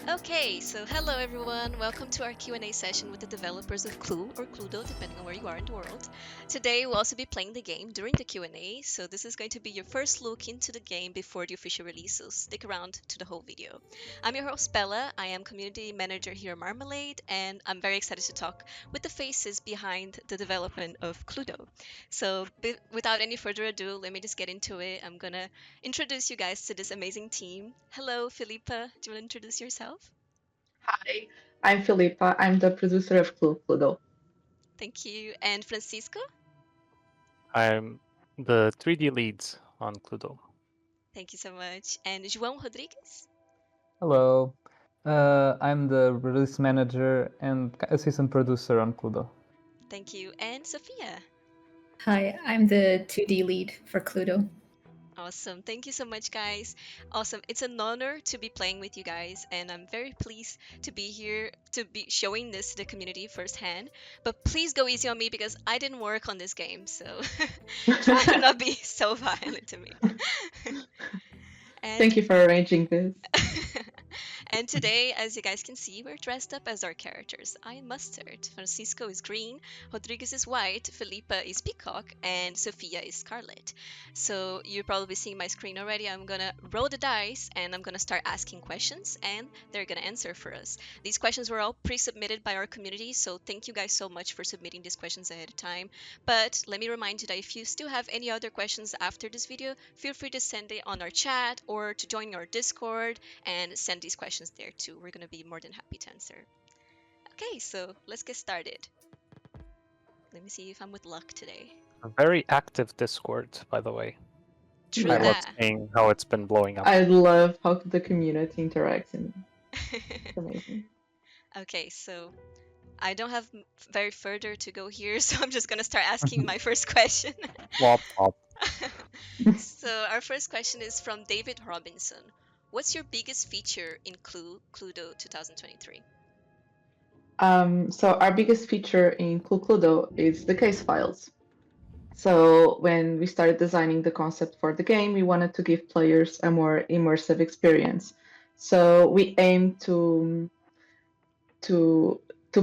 Okay, so hello everyone. Welcome to our Q&A session with the developers of Clue or Cluedo, depending on where you are in the world. Today we'll also be playing the game during the Q&A, so this is going to be your first look into the game before the official release, so stick around to the whole video. I'm your host Bella. I am community manager here at Marmalade, and I'm very excited to talk with the faces behind the development of Cluedo. So without any further ado, let me just get into it. I'm gonna introduce you guys to this amazing team. Hello, Felipa. Do you want to introduce yourself? Hi, I'm Filipa. I'm the producer of Cluedo. Thank you. And Francisco? I'm the 3D lead on Cluedo. Thank you so much. And João Rodrigues? Hello, I'm the release manager and assistant producer on Cluedo. Thank you. And Sophia? Hi, I'm the 2D lead for Cluedo. Awesome. Thank you so much, guys. Awesome. It's an honor to be playing with you guys, and I'm very pleased to be here to be showing this to the community firsthand. But please go easy on me because I didn't work on this game, so try to not be so violent to me. And Thank you for arranging this. and today, as you guys can see, we're dressed up as our characters. I am Mustard, Francisco is green, Rodriguez is white, Felipa is peacock, and Sophia is scarlet. So you're probably seeing my screen already. I'm gonna roll the dice and I'm gonna start asking questions and they're gonna answer for us. These questions were all pre-submitted by our community, so thank you guys so much for submitting these questions ahead of time. But let me remind you that if you still have any other questions after this video, feel free to send it on our chat or to join our Discord and send these questions there too. We're going to be more than happy to answer. Okay, so let's get started. Let me see if I'm with luck today. A very active Discord, by the way. True I love that. seeing how it's been blowing up. I love how the community interacts, and it's amazing. Okay, so I don't have very further to go here, so I'm just going to start asking my first question. Wop, wop. So our first question is from David Robinson. What's your biggest feature in Cluedo 2023? So our biggest feature in Cluedo is the case files. So when we started designing the concept for the game, we wanted to give players a more immersive experience. So we aim to to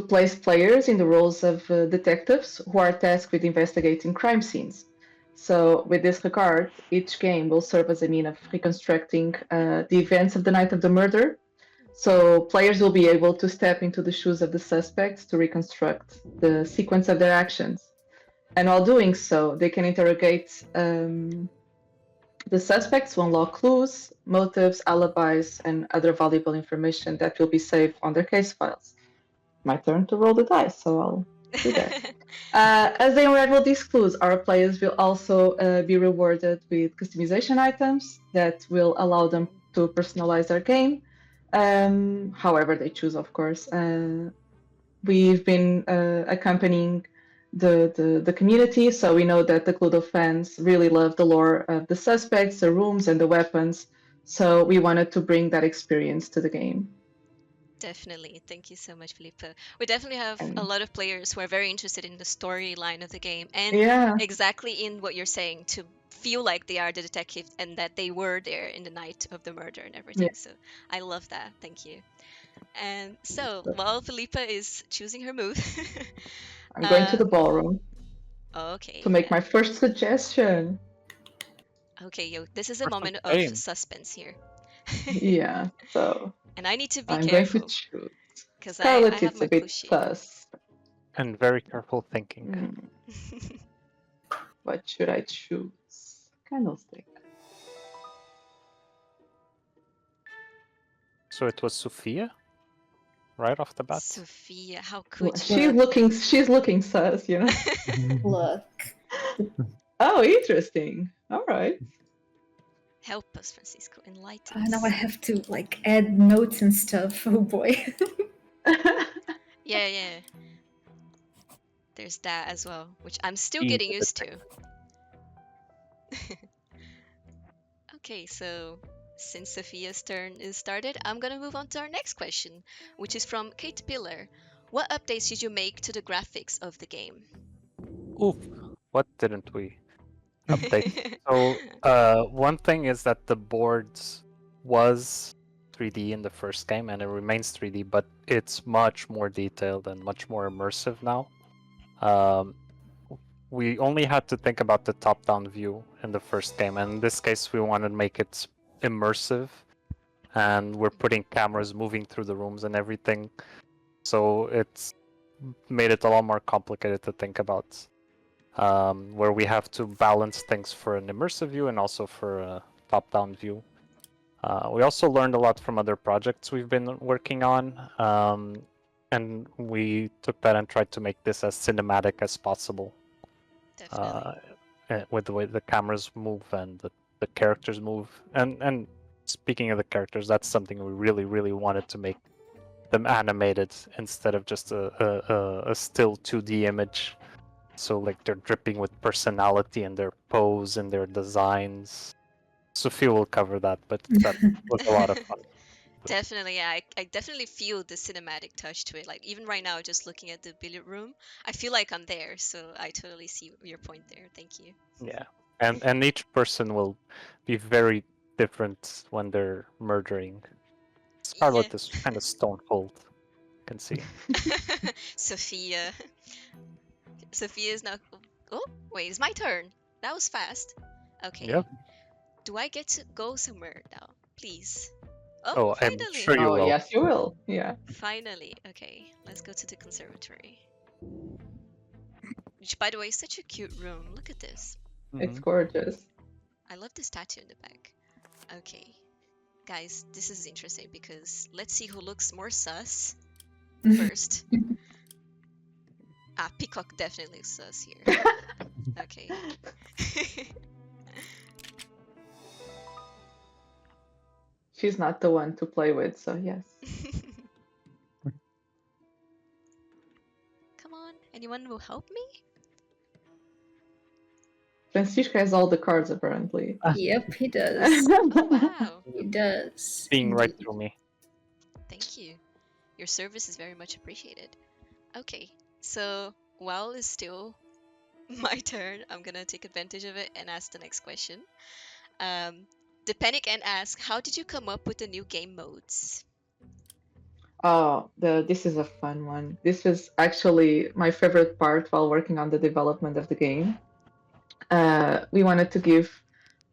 place players in the roles of detectives who are tasked with investigating crime scenes. So, with this regard, each game will serve as a mean of reconstructing the events of the night of the murder. So, players will be able to step into the shoes of the suspects to reconstruct the sequence of their actions. And while doing so, they can interrogate the suspects to unlock clues, motives, alibis, and other valuable information that will be saved on their case files. My turn to roll the dice, so I'll do that. As they unravel these clues, our players will also be rewarded with customization items that will allow them to personalize their game, however they choose, of course. We've been accompanying the community, so we know that the Cluedo fans really love the lore of the suspects, the rooms, and the weapons. So we wanted to bring that experience to the game. Definitely. Thank you so much, Felipe. We definitely have a And lot of players who are very interested in the storyline of the game and yeah, exactly in what you're saying to feel like they are the detective and that they were there in the night of the murder and yeah. everything. So I love that. Thank you. And so while Felipa is choosing her move, I'm going to uh, the ballroom okay, to make yeah. my first suggestion. Okay, yo, this is a First of moment the of game. suspense here. Yeah, so And I need to be I'm going to careful choose. because I Scarlet, have it's my a bit push sus. And very careful thinking. here. What should I choose? Candlestick. So it was Sophia, right off the bat. Sophia, how Well, could she's you? looking sus, you know. Look. Oh, interesting. All right. Help us, Francisco. Enlighten Now I us. have to add notes and stuff. Oh boy. Yeah, yeah. There's that as well, which I'm still E getting the used to. detective. Okay, so since Sophia's turn is started, I'm gonna move on to our next question, which is from Kate Pillar. What updates did you make to the graphics of the game? Oof, what didn't we update? So one thing is that the boards was 3D in the first game, and it remains 3D, but it's much more detailed and much more immersive now. We only had to think about the top-down view in the first game, and in this case we wanted to make it immersive, and we're putting cameras moving through the rooms and everything, so it's made it a lot more complicated to think about, where we have to balance things for an immersive view and also for a top-down view. We also learned a lot from other projects we've been working on, and we took that and tried to make this as cinematic as possible. Definitely. With the way the cameras move and the characters move. And speaking of the characters, that's something we really, really wanted to make them animated instead of just a still 2D image. So like they're dripping with personality and their pose and their designs. Sophia will cover that, but that was a lot of fun. Definitely, yeah. I definitely feel the cinematic touch to it. Like even right now, just looking at the billiard room, I feel like I'm there. So I totally see your point there. Thank you. Yeah, and each person will be very different when they're murdering. Scarlet is kind of stone cold, you can see. Sophia. Sophia is now. Oh, wait, it's my turn. That was fast. Okay. Yep. Do I get to go somewhere now? Please. Oh, I'm finally. sure you Oh, will. yes, you will. Yeah. Finally. Okay, let's go to the conservatory. Which, by the way, is such a cute room. Look at this. It's gorgeous. I love the statue in the back. Okay. Guys, this is interesting because let's see who looks more sus first. Peacock definitely looks sus here. Okay. She's not the one to play with, so yes. Come on, anyone will help me? Francisco has all the cards apparently. Yep, he does. Oh, wow. He does. Being right indeed. through me. Thank you. Your service is very much appreciated. Okay, so while it's still my turn, I'm gonna take advantage of it and ask the next question. The Panic and ask, how did you come up with the new game modes? Oh, this is a fun one. This is actually my favorite part while working on the development of the game. We wanted to give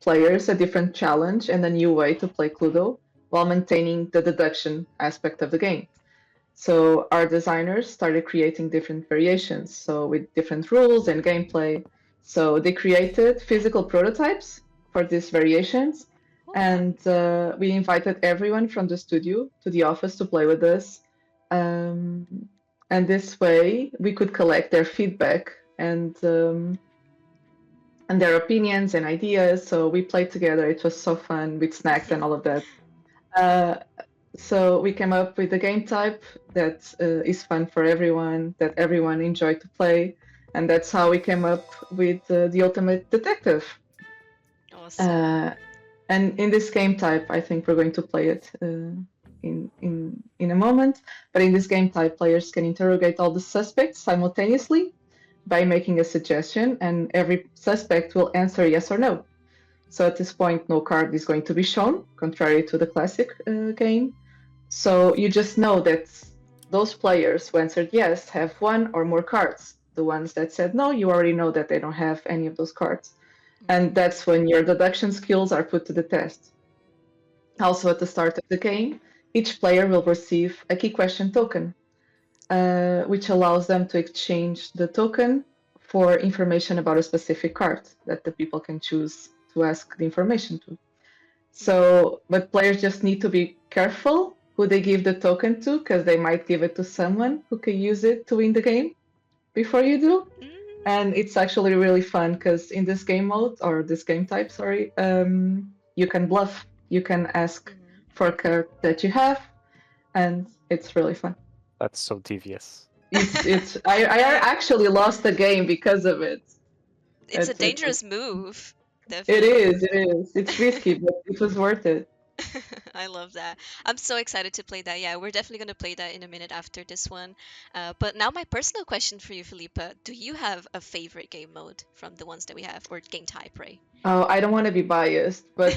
players a different challenge and a new way to play Cluedo while maintaining the deduction aspect of the game. So our designers started creating different variations, so with different rules and gameplay. So they created physical prototypes for these variations, and we invited everyone from the studio to the office to play with us. And this way, we could collect their feedback and their opinions and ideas. So we played together. It was so fun with snacks and all of that. So we came up with a game type that is fun for everyone, that everyone enjoyed to play, and that's how we came up with the Ultimate Detective. Awesome. And in this game type, I think we're going to play it in a moment. But in this game type, players can interrogate all the suspects simultaneously by making a suggestion, and every suspect will answer yes or no. So at this point, no card is going to be shown, contrary to the classic game. So you just know that those players who answered yes have one or more cards. The ones that said no, you already know that they don't have any of those cards. And that's when your deduction skills are put to the test. Also, at the start of the game, each player will receive a key question token, which allows them to exchange the token for information about a specific card that the people can choose to ask the information to. So, but players just need to be careful who they give the token to, because they might give it to someone who can use it to win the game before you do. And it's actually really fun because in this game mode, or this game type, sorry, you can bluff. You can ask for a card that you have, and it's really fun. That's so devious. I actually lost the game because of it. It's a dangerous move. It Definitely. is. It's risky, but it was worth it. I love that. I'm so excited to play that. Yeah, we're definitely going to play that in a minute after this one. But now my personal question for you, Felipa. Do you have a favorite game mode from the ones that we have, or game type, right? Oh, I don't want to be biased, but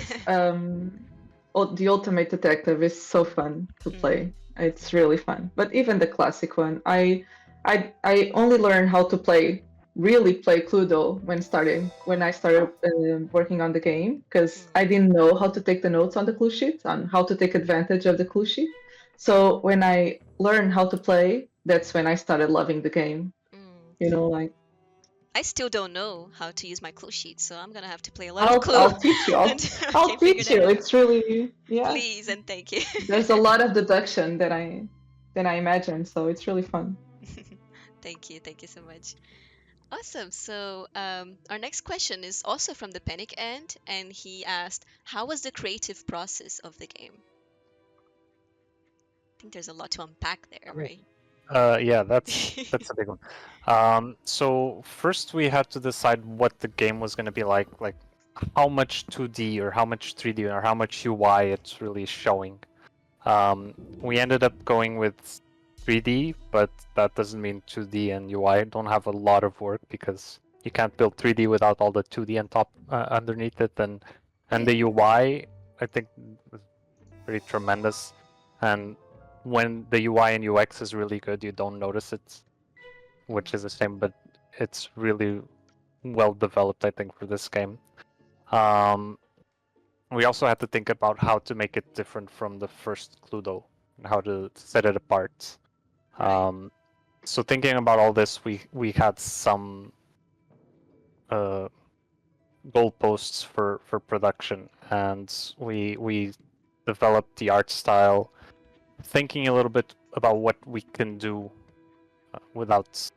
the Ultimate Detective is so fun to play. It's really fun. But even the classic one, I only learned how to really play Cluedo when I started working on the game, because I didn't know how to take the notes on the clue sheet, on how to take advantage of the clue sheet. So when I learned how to play, that's when I started loving the game. You know, like I still don't know how to use my clue sheet, so I'm gonna have to play a lot of Clue. I'll teach you. until I I'll can figure teach that you. out. It's really, yeah. Please and thank you. There's a lot of deduction that I imagine, so it's really fun. Thank you so much. Awesome. So our next question is also from the Panic End, and he asked, "How was the creative process of the game?" I think there's a lot to unpack there, right? Yeah, that's a big one. So first we had to decide what the game was going to be like how much 2D or how much 3D or how much UI it's really showing. We ended up going with 3D, but that doesn't mean 2D and UI don't have a lot of work, because you can't build 3D without all the 2D on top underneath it, and the UI I think was pretty tremendous. And when the UI and UX is really good, you don't notice it, which is a shame, but it's really well developed, I think, for this game. We also had to think about how to make it different from the first Cluedo and how to set it apart. Right. So thinking about all this, we had some goalposts for production, and we developed the art style, thinking a little bit about what we can do without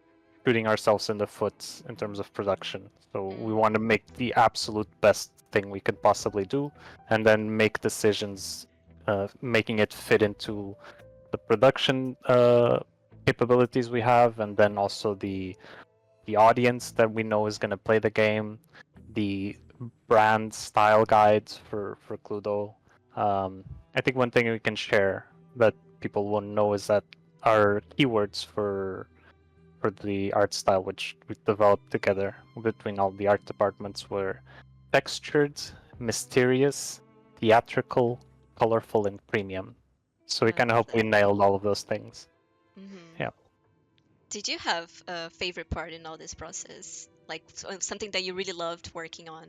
shooting ourselves in the foot in terms of production. So we want to make the absolute best thing we could possibly do, and then make decisions, making it fit into the production capabilities we have, and then also the audience that we know is going to play the game, the brand style guides for Cluedo. I think one thing we can share that people won't know is that our keywords for the art style, which we developed together between all the art departments, were textured, mysterious, theatrical, colorful, and premium. So we I kind of love hope we that. nailed all of those things. Yeah. Did you have a favorite part in all this process? Like something that you really loved working on?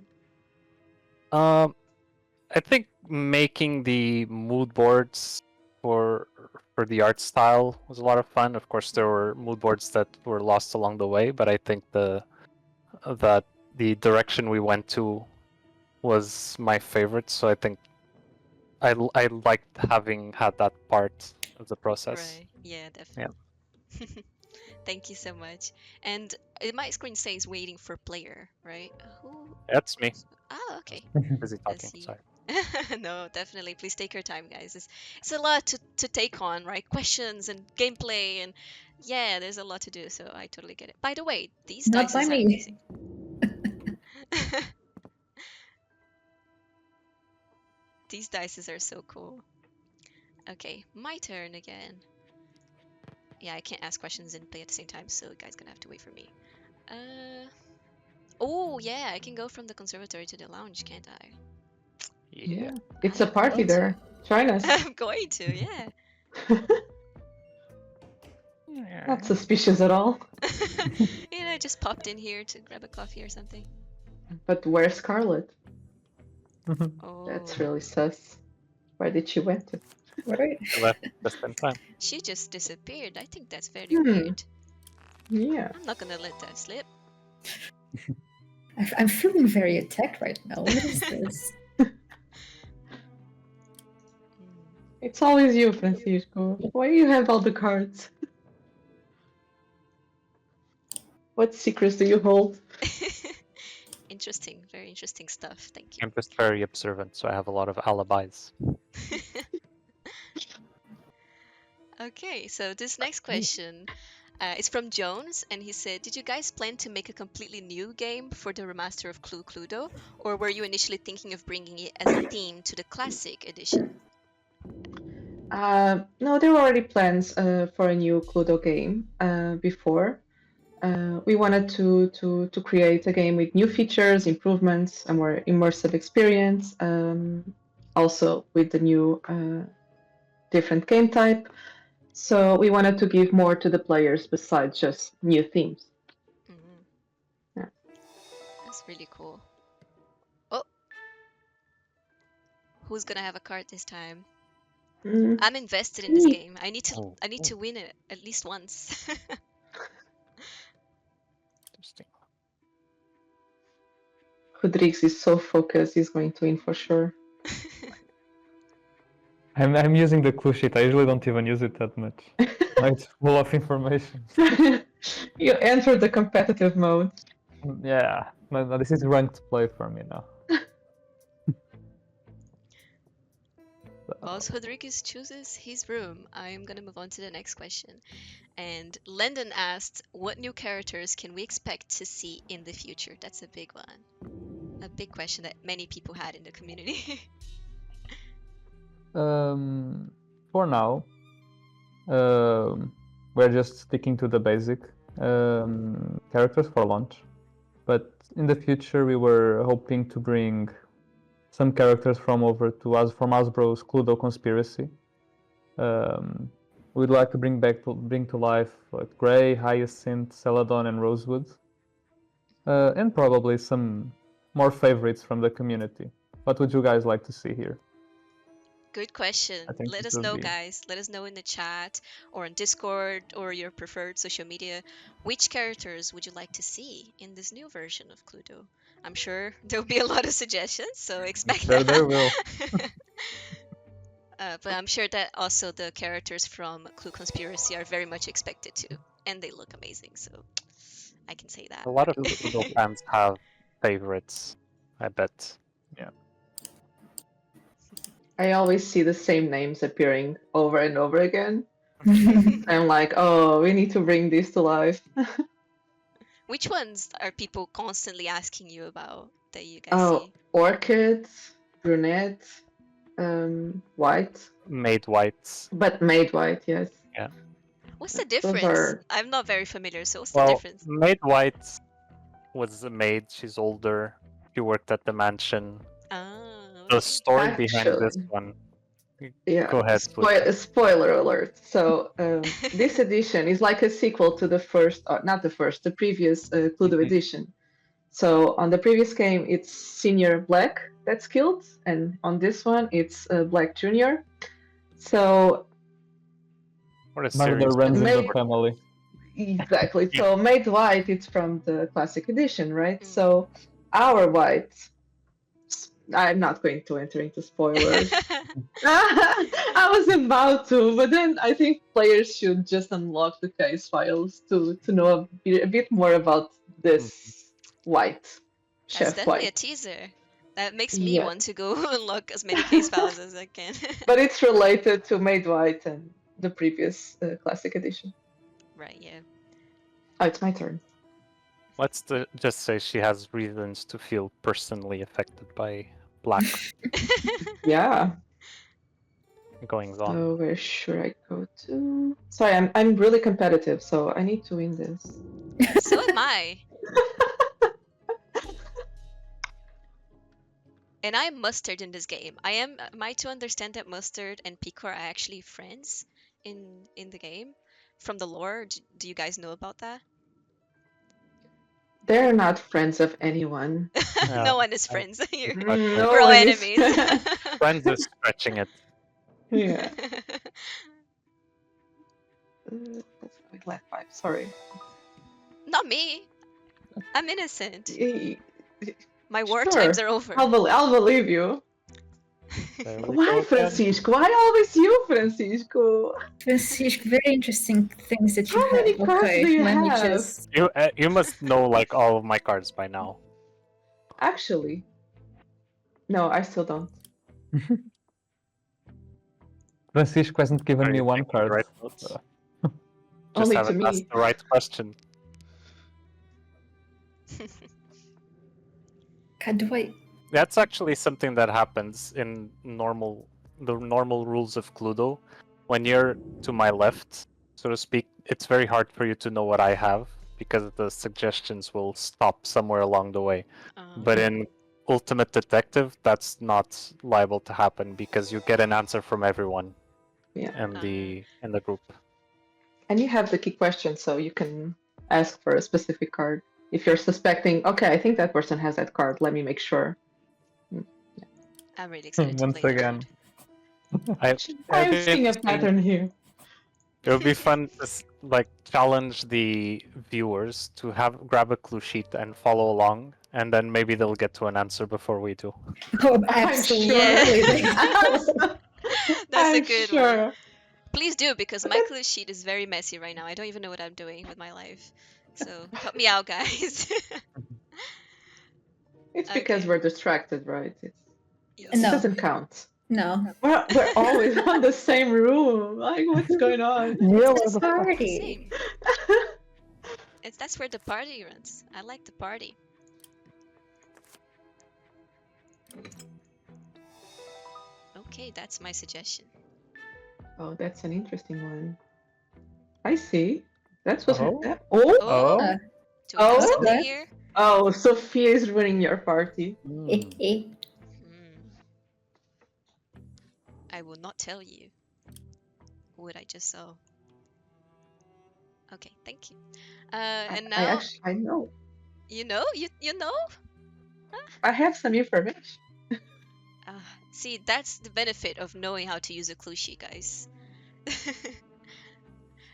I think making the mood boards for the art style was a lot of fun. Of course, there were mood boards that were lost along the way, but I think that the direction we went to was my favorite. So I think I liked having had that part of the process. Right. Yeah, definitely. Thank you so much. And my screen says waiting for player, right? Who? That's me. Ah, okay. Busy Let's talking. see. Sorry. No, definitely. Please take your time, guys. It's a lot to take on, right? Questions and gameplay, and yeah, there's a lot to do. So I totally get it. By the way, these Not by dices are me. amazing. These dices are so cool. Okay, my turn again. Yeah, I can't ask questions and play at the same time, so you guys gonna have to wait for me. Oh yeah, I can go from the conservatory to the lounge, can't I? Yeah. It's a I'm party going to. there. Join us. I'm going to, yeah. Not suspicious at all. You know, just popped in here to grab a coffee or something. But where's Scarlett? Oh, That's really sus. Where did she went to? Right. Left just in time. she just disappeared. I think that's very weird. Yeah. I'm not gonna let that slip. I'm feeling very attacked right now. What is this? It's always you, Francisco. Why do you have all the cards? What secrets do you hold? Interesting, very interesting stuff. Thank you. I'm just very observant, so I have a lot of alibis. Okay, so this next question is from Jones, and he said, "Did you guys plan to make a completely new game for the remaster of Cluedo, or were you initially thinking of bringing it as a theme to the classic edition?" No, there were already plans for a new Cluedo game before. We wanted to create a game with new features, improvements, a more immersive experience. also with the new different game type. So we wanted to give more to the players besides just new themes. Mhm. Yeah. That's really cool. Oh, who's gonna have a card this time? Mm, I'm invested in this me. game. I need to win it at least once. Interesting. Rodrigues is so focused, he's going to win for sure. I'm using the clue sheet. I usually don't even use it that much. It's full of information. You enter the competitive mode. Yeah, no, this is ranked play for me now. Whilst Rodriguez chooses his room, I'm gonna move on to the next question. And Lyndon asked, what new characters can we expect to see in the future? That's a big one. A big question that many people had in the community. For now, we're just sticking to the basic characters for launch. But in the future, we were hoping to bring some characters from Hasbro's Cluedo Conspiracy. We'd like to bring to life like Grey, Hyacinth, Celadon, and Rosewood, and probably some more favorites from the community. What would you guys like to see here? Good question. I think Let it us would know, be guys. Let us know in the chat or on Discord or your preferred social media. Which characters would you like to see in this new version of Cluedo? I'm sure there'll be a lot of suggestions, so expect sure that. there will. But I'm sure that also the characters from Clue Conspiracy are very much expected to, and they look amazing. So I can say that. A lot of Cluedo fans have favorites, I bet. I always see the same names appearing over and over again. I'm like, oh, we need to bring this to life. Which ones are people constantly asking you about that you guys Oh, see? orchid, brunette, white, Made whites. but made white, yes. What's the Those difference? are I'm not very familiar, so what's the Well, difference? Maid White was a maid. She's older. She worked at the mansion. Ah, The okay. story behind this actually, one. yeah. Go ahead, Felipe. Spoiler alert. So this edition is like a sequel to the first, not the first, the previous Cluedo Mhm. edition. So on the previous game, it's Senior Black that's killed, and on this one, it's Black Junior. So What a Murder series. runs in the Maid, family. exactly. So Maid White, it's from the classic edition, right? Mm. So our White, I'm not going to enter into spoilers. I was about to, but then I think players should just unlock the case files to know a bit more about this White, That's Chef definitely a White. teaser. That makes me Yeah, want to go unlock as many case files as I can. but it's related to Maid White and the previous classic edition. Right, yeah. Oh, it's my turn. Let's just say she has reasons to feel personally affected by black Yeah. goings on. So where should I go to? Sorry, I'm really competitive, so I need to win this. So am I. And I'm Mustard in this game. Am I to understand that Mustard and Pico are actually friends in the game? From the lore, do you guys know about that? They're not friends of anyone. Yeah, No one is I- friends. You're- exactly. No We're all one is. enemies. Friends is stretching it. Yeah. Let's go with left 5. Sorry. Not me. I'm innocent. Y- My war Sure. times are over. I'll believe you. There we Why, go again. Francisco? Why always you, Francisco? Francisco, very interesting things that you How many have. cards Okay, do you let me have? just. You must know like all of my cards by now. Actually, no, I still don't. Francisco hasn't given Are me you one taking the card. right notes? Just Only to haven't asked me. the right question. God, do I? That's actually something that happens in the normal rules of Cluedo. When you're to my left, so to speak, it's very hard for you to know what I have because the suggestions will stop somewhere along the way. But in ultimate detective, that's not liable to happen because you get an answer from everyone Yeah. in the group. And you have the key question, so you can ask for a specific card. If you're suspecting, okay, I think that person has that card. Let me make sure. I'm really excited to Once play that again. card. I'm seeing a pattern here. It would be fun to like challenge the viewers to grab a clue sheet and follow along, and then maybe they'll get to an answer before we do. Oh, I'm sure. absolutely. That's a I'm good sure. one. Please do, because But my that's, clue sheet is very messy right now. I don't even know what I'm doing with my life. So help me out, guys. it's because Okay. we're distracted, right? It Yes. No. doesn't count. No. We're always on the same room. Like, what's going on? Yeah, It's what the fuck? Party. same. That's where the party runs. I like the party. Okay, that's my suggestion. Oh, that's an interesting one. I see. That's what's Oh. that. Oh, Oh, Oh. do we have Oh. something Okay. here? oh, Sophia is ruining your party. Hmm. I will not tell you what I just saw. Okay, thank you. And now I know. you know you know. I have some information. See, that's the benefit of knowing how to use a clue sheet, guys.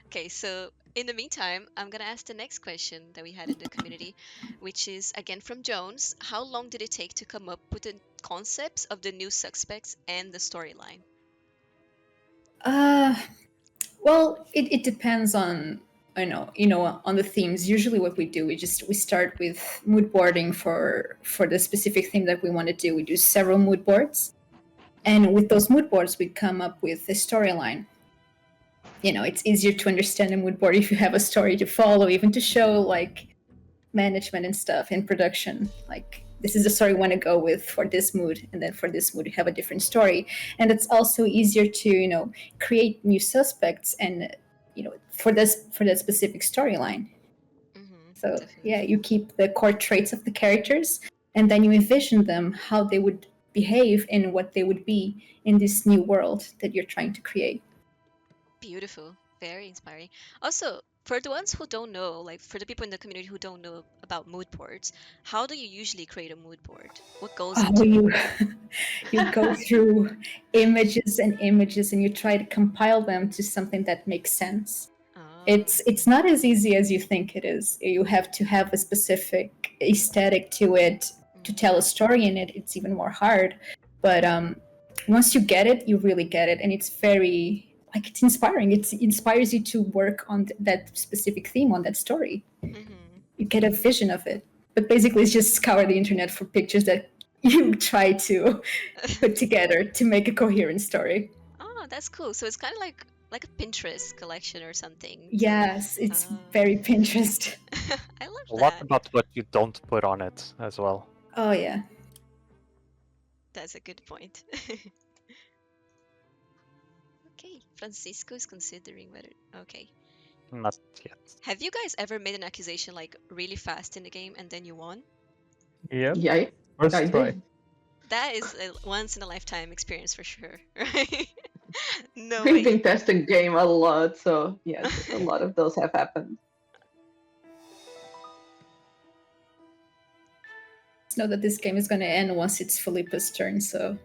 Okay, so in the meantime, I'm gonna ask the next question that we had in the community, which is again from Jones. How long did it take to come up with the concepts of the new suspects and the storyline? Well, it depends on on the themes. Usually what we do, we start with mood boarding for the specific theme that we want to do. We do several mood boards, and with those mood boards we come up with a storyline. It's easier to understand a mood board if you have a story to follow, even to show like management and stuff in production. Like, this is the story we want to go with for this mood, and then for this mood you have a different story. And it's also easier to create new suspects and for that specific storyline. So Definitely. yeah, you keep the core traits of the characters, and then you envision them, how they would behave and what they would be in this new world that you're trying to create. Beautiful, very inspiring. Also, for the ones who don't know, like for the people in the community who don't know about mood boards, how do you usually create a mood board? What goes Oh, into it? you go through images and images, and you try to compile them to something that makes sense. It's not as easy as you think it is. You have to have a specific aesthetic to it to tell a story in it. It's even more hard. But once you get it, you really get it, and it's very it's inspiring. It inspires you to work on that specific theme, on that story. You get a vision of it. But basically, it's just scour the internet for pictures that you try to put together to make a coherent story. Oh, that's cool. So it's kind of like a Pinterest collection or something. Yes, it's very Pinterest. I love A lot that. about what you don't put on it as well. Oh yeah. That's a good point. Okay, Francisco is considering whether. Okay. Not yet. Have you guys ever made an accusation like really fast in the game and then you won? Yep. Yeah, First I try. Mm. That is a once in a lifetime experience for sure, right? No We've way. been testing game a lot, so yes, a lot of those have happened. Just know that this game is going to end once it's Felipe's turn, so.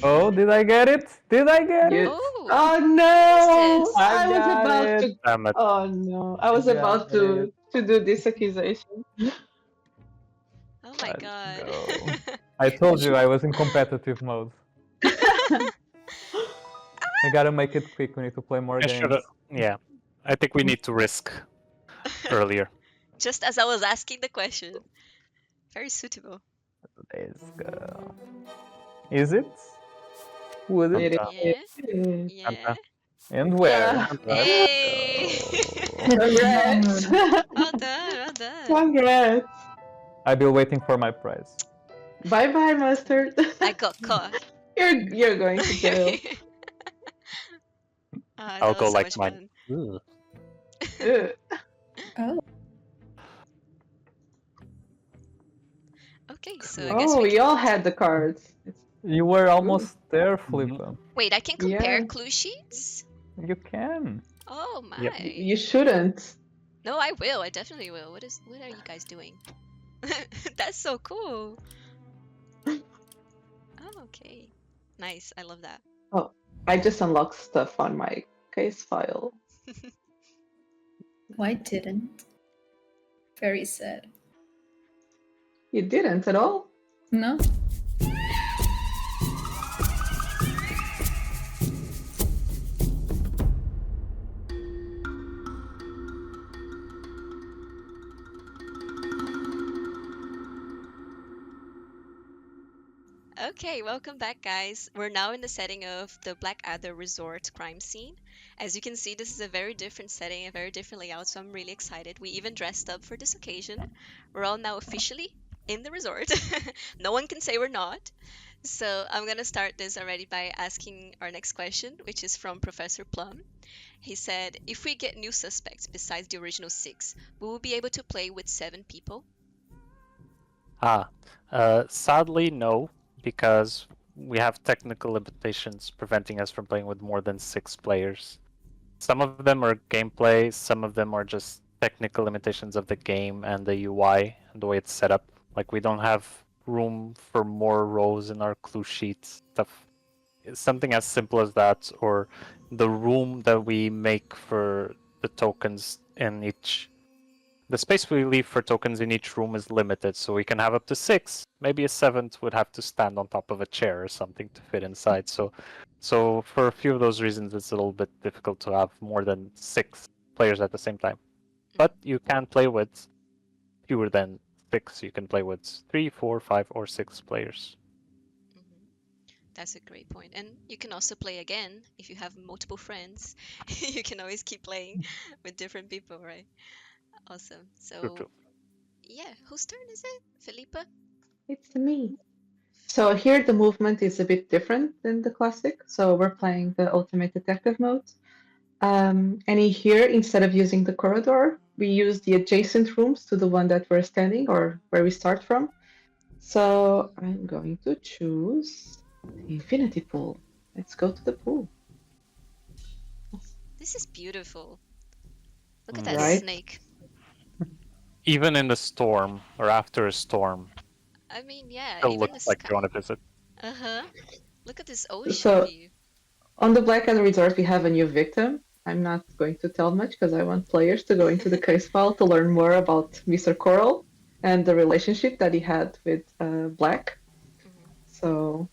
Oh, did I get it? Did I get it? Oh, no! this? I was got about it. to. Damn it. Oh no! I was Got about to do this accusation. Oh my Let's god. go. I told you I was in competitive mode. I gotta make it quick. We need to play more I games. should. Yeah, I think we need to risk earlier. Just as I was asking the question. Very suitable. Let's go. Is it? Would it? It Yeah, is. yeah. And where? Yeah. Let's Hey! go. Congrats! Well done, well done. Congrats! I'll be waiting for my prize. Bye bye, mustard. I got caught. You're going to jail. That I'll was go so like much mine. fun. Ugh. Oh. Okay, so I guess Oh, we we can all vote. had the cards. You were almost there, Felipe. Wait, I can compare Yeah. clue sheets? You can. Oh Yep. my. You shouldn't. No, I will. I definitely will. What are you guys doing? That's so cool. Oh, okay. Nice. I love that. Oh, I just unlocked stuff on my case file. Why didn't? Very sad. You didn't at all? No? Okay, welcome back, guys. We're now in the setting of the Blackadder Resort crime scene. As you can see, this is a very different setting, a very different layout, so I'm really excited. We even dressed up for this occasion. We're all now officially in the resort. No one can say we're not. So I'm gonna start this already by asking our next question, which is from Professor Plum. He said, if we get new suspects besides the original 6, we will be able to play with 7 people? Sadly, no, because we have technical limitations preventing us from playing with more than 6 players. Some of them are gameplay, some of them are just technical limitations of the game and the UI and the way it's set up. Like we don't have room for more rows in our clue sheets, stuff. Something as simple as that, or the room that we make for the tokens in each. The space we leave for tokens in each room is limited, so we can have up to 6. Maybe a 7th would have to stand on top of a chair or something to fit inside. So for a few of those reasons, it's a little bit difficult to have more than 6 players at the same time. But you can play with fewer than 6. You can play with 3, 4, 5, or 6 players. Mhm. That's a great point. And you can also play again if you have multiple friends. You can always keep playing with different people, right? Awesome. True, So, true. yeah, whose turn is it? Felipa? It's me. So here the movement is a bit different than the classic. So we're playing the ultimate detective mode. And here, instead of using the corridor, we use the adjacent rooms to the one that we're standing or where we start from. So I'm going to choose the infinity pool. Let's go to the pool. This is beautiful. Look at that Right? snake. Even in the storm or after a storm, I mean, yeah, still even the looks like you sky. want to visit. Uh-huh. Look at this ocean So view. on the Blackadder Resort, we have a new victim. I'm not going to tell much because I want players to go into the case file to learn more about Mr. Coral and the relationship that he had with Black. Mhm. So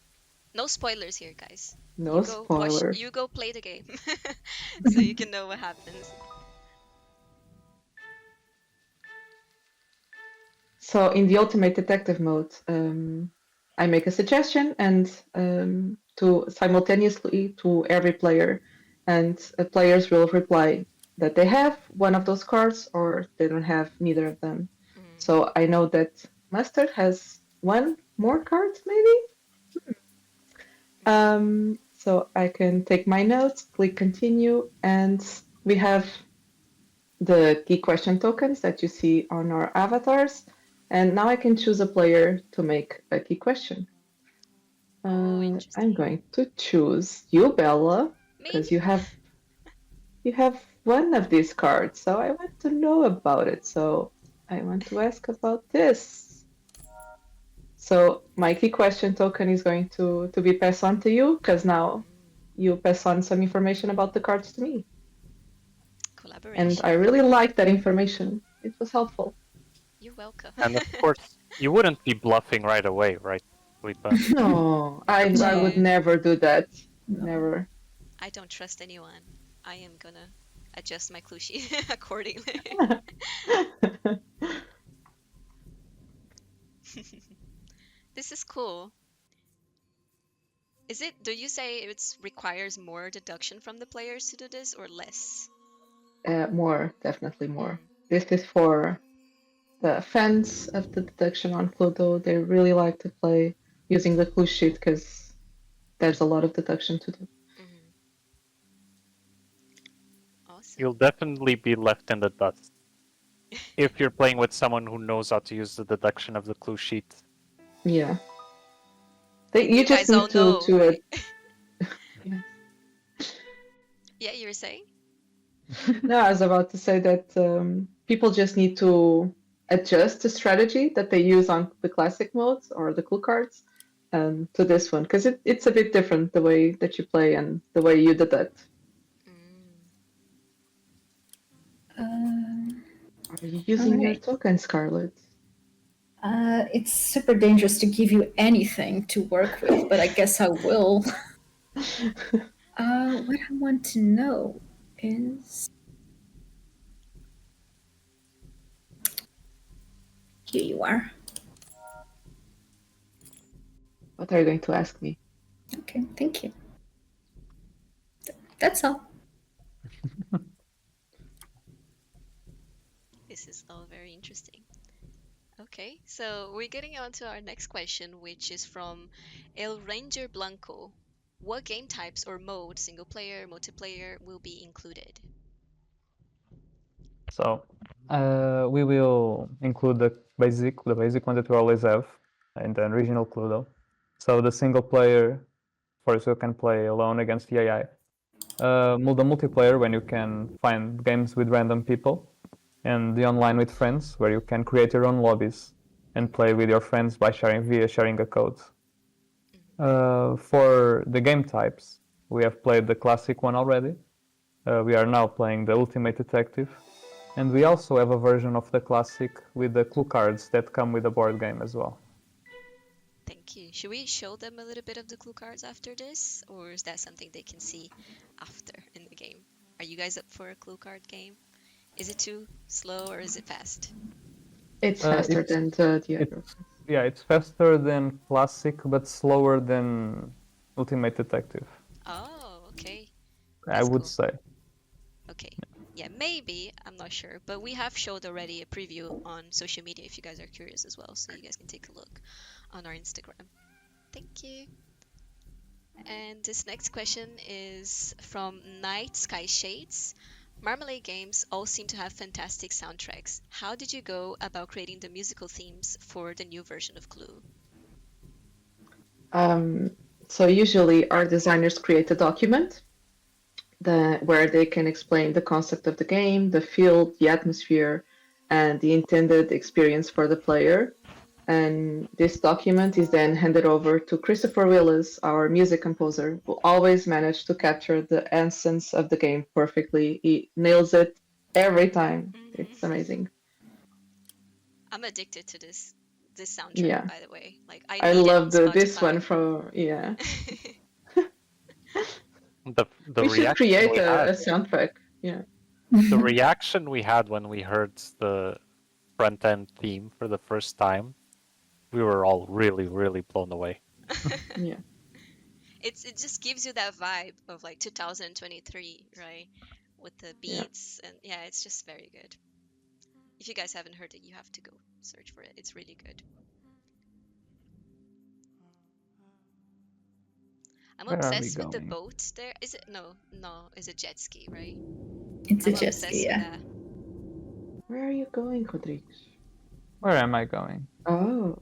No spoilers here, guys. You no go watch, spoilers. you go play the game so you can know what happens. So in the ultimate detective mode, I make a suggestion and to simultaneously to every player, and players will reply that they have one of those cards or they don't have neither of them. Mhm. So I know that Mustard has one more card, maybe. Mhm. So I can take my notes, click continue, and we have the key question tokens that you see on our avatars. And now I can choose a player to make a key question. Oh, I'm interesting. going to choose you, Bella, Me? because you have one of these cards, so I want to know about it. So I want to ask about this. So my key question token is going to be passed on to you, because now you pass on some information about the cards to me. And I Collaboration. really like that information. It was helpful. You're welcome. And of course, you wouldn't be bluffing right away, right, Lipa? No, I would No, never do that. No. Never. I don't trust anyone. I am gonna adjust my clue sheet accordingly. This is cool. Is it, do you say it requires more deduction from the players to do this or less? More, definitely more. Mm. This is for the fans of the deduction on Cluedo. They really like to play using the clue sheet because there's a lot of deduction to do. Mhm. You'll Awesome. definitely be left in the dust if you're playing with someone who knows how to use the deduction of the clue sheet. Yeah. You just guys all need know, to right? yeah. Yeah, you were saying? No, I was about to say that people just need to adjust the strategy that they use on the classic modes or the clue cards to this one because it's a bit different the way that you play and the way you deduct. Are you using your Alright. token, Scarlet? It's super dangerous to give you anything to work with, but I guess I will. What I want to know is... Here you are. What are you going to ask me? Okay, thank you. That's all. This is all very interesting. Okay, so we're getting on to our next question, which is from El Ranger Blanco. What game types or modes, single player, multiplayer, will be included? So we will include the basic one that we always have in the original Cluedo. So the single player, of course, you can play alone against the AI. The multiplayer, when you can find games with random people, and the online with friends, where you can create your own lobbies and play with your friends by sharing a code. For the game types, we have played the classic one already. We are now playing the Ultimate Detective, and we also have a version of the classic with the clue cards that come with the board game as well. Thank you. Should we show them a little bit of the clue cards after this, or is that something they can see after in the game? Are you guys up for a clue card game? Is it too slow or is it fast? It's faster than the other. Yeah, it's faster than classic, but slower than Ultimate Detective. Oh, okay. I would say. Okay. Yeah, maybe. I'm not sure. But we have showed already a preview on social media if you guys are curious as well. So you guys can take a look on our Instagram. Thank you. And this next question is from Night Sky Shades. Marmalade games all seem to have fantastic soundtracks. How did you go about creating the musical themes for the new version of Clue? So usually our designers create a document where they can explain the concept of the game, the field, the atmosphere, and the intended experience for the player. And this document is then handed over to Christopher Willis, our music composer, who always managed to capture the essence of the game perfectly. He nails it every time. It's amazing. I'm addicted to this soundtrack, Yeah. by the way. Like I I need it on love this one Spotify. from yeah. The We should reaction create we had, a soundtrack. Yeah. the reaction we had when we heard the front end theme for the first time, we were all really, really blown away. Yeah. It just gives you that vibe of like 2023, right? With the Yeah. beats and yeah, it's just very good. If you guys haven't heard it, you have to go search for it. It's really good. I'm Where are we obsessed with the going? boat there. Is it no, it's a jet ski, right? It's a I'm jet obsessed ski, with yeah. that. Where are you going, Rodrigues? Where am I going? Oh,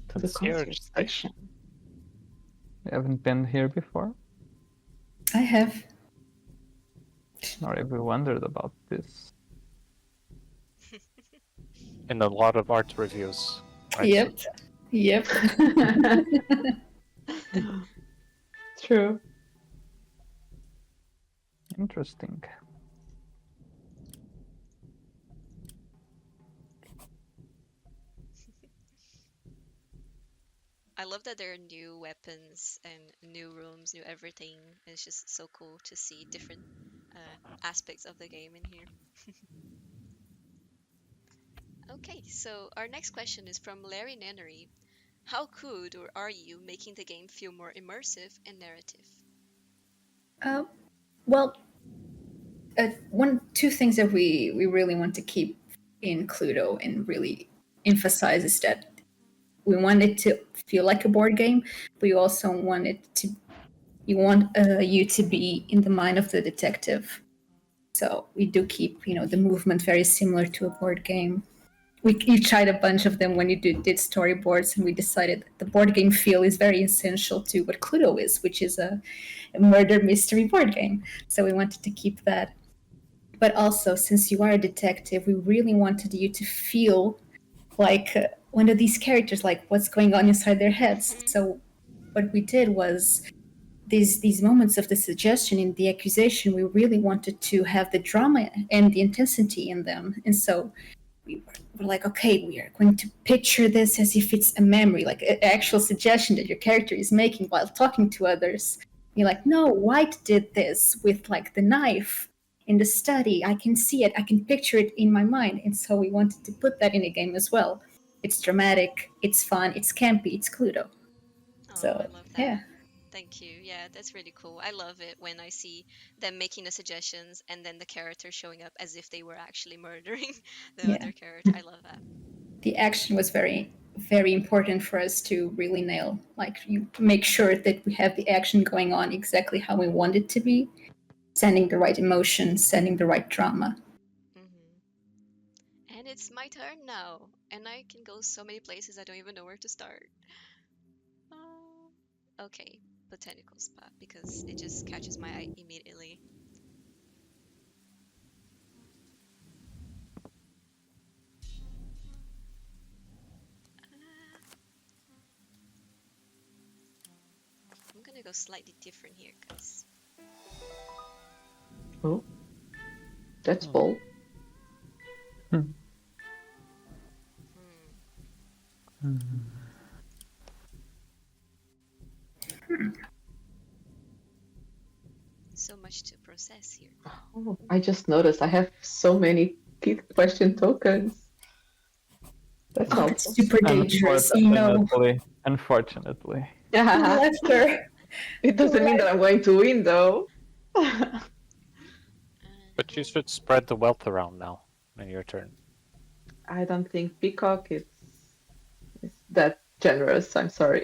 to the Concierge concert station. You haven't been here before? I have. Or have you wondered about this? In a lot of art reviews. Right? Yep. Yep. True. Interesting. I love that there are new weapons and new rooms, new everything. It's just so cool to see different aspects of the game in here. Okay, so our next question is from Larry Nannery. How could or are you making the game feel more immersive and narrative? Well, two things that we really want to keep in Cluedo and really emphasize is that we want it to feel like a board game, but you also want you to be in the mind of the detective. So we do keep the movement very similar to a board game. you tried a bunch of them when you did storyboards, and we decided that the board game feel is very essential to what Cluedo is, which is a murder mystery board game. So we wanted to keep that. But also, since you are a detective, we really wanted you to feel like one of these characters, like what's going on inside their heads. So what we did was these moments of the suggestion in the accusation, we really wanted to have the drama and the intensity in them. And so we were like, okay, we are going to picture this as if it's a memory, like an actual suggestion that your character is making while talking to others. You're like, no, White did this with like the knife in the study. I can see it, I can picture it in my mind. And so we wanted to put that in a game as well. It's dramatic, it's fun, it's campy, it's Cluedo. Oh, So I love that. yeah. Thank you. Yeah, that's really cool. I love it when I see them making the suggestions and then the character showing up as if they were actually murdering the Yeah. other character. I love that. The action was very very important for us to really nail, like you make sure that we have the action going on exactly how we want it to be, sending the right emotion, sending the right drama. And it's my turn now, and I can go so many places I don't even know where to start. Okay, botanical spot because it just catches my eye immediately. I'm gonna go slightly different here, guys. Oh, that's bold. So much to process here. Oh, I just noticed I have so many key question tokens. That's Oh, that's super dangerous. You know. Unfortunately. Yeah. Lester. It doesn't mean that I'm going to win, though. But you should spread the wealth around now in your turn. I don't think Peacock is that generous. I'm sorry.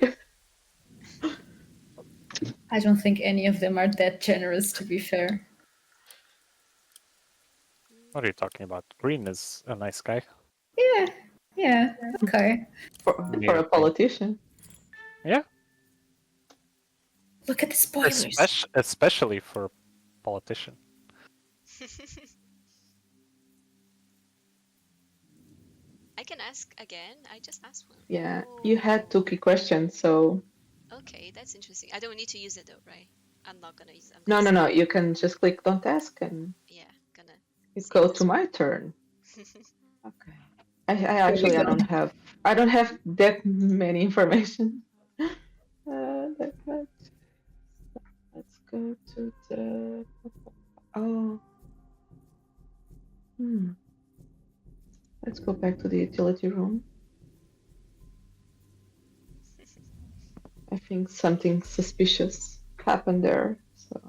I don't think any of them are that generous, to be fair. What are you talking about? Green is a nice guy. Yeah, okay. For a politician. Yeah. Look at the spoilers. Especially for a politician. I can ask again. I just asked one. Yeah, you had two key questions, so. Okay, that's interesting. I don't need to use it though, right? I'm not gonna use it. No. You can just click "Don't ask" and. Yeah, gonna. It go to my turn. Okay. I actually I don't have that many information. That much. Let's go to the. Oh. Let's go back to the utility room. I think something suspicious happened there. So.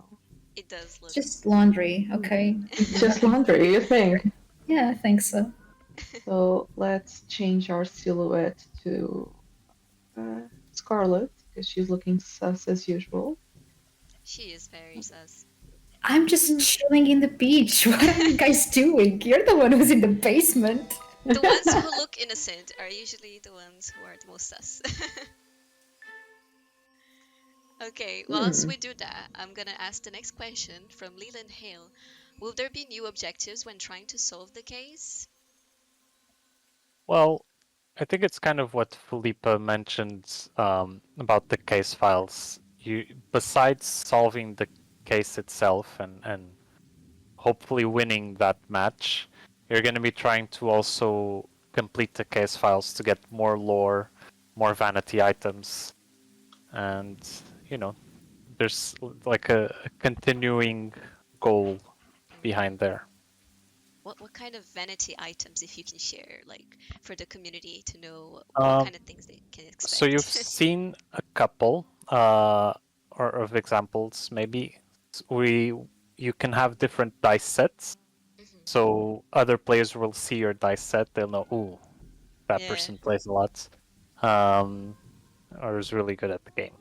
It does look. Just laundry, okay. Just laundry, you think? Yeah, I think so. So let's change our silhouette to Scarlet because she's looking sus as usual. She is very sus. I'm just chilling in the beach. What are you guys doing? You're the one who's in the basement. The ones who look innocent are usually the ones who are the most sus. Okay, whilst we do that, I'm gonna ask the next question from Leland Hale. Will there be new objectives when trying to solve the case? Well, I think it's kind of what Felipa mentioned about the case files. Besides solving the case itself and hopefully winning that match, you're going to be trying to also complete the case files to get more lore, more vanity items, and there's like a continuing goal behind there. What kind of vanity items, if you can share, like for the community to know what kind of things they can expect? So you've seen a couple or of examples. Maybe you can have different dice sets. So other players will see your dice set. They'll know, ooh, that person plays a lot, or is really good at the game.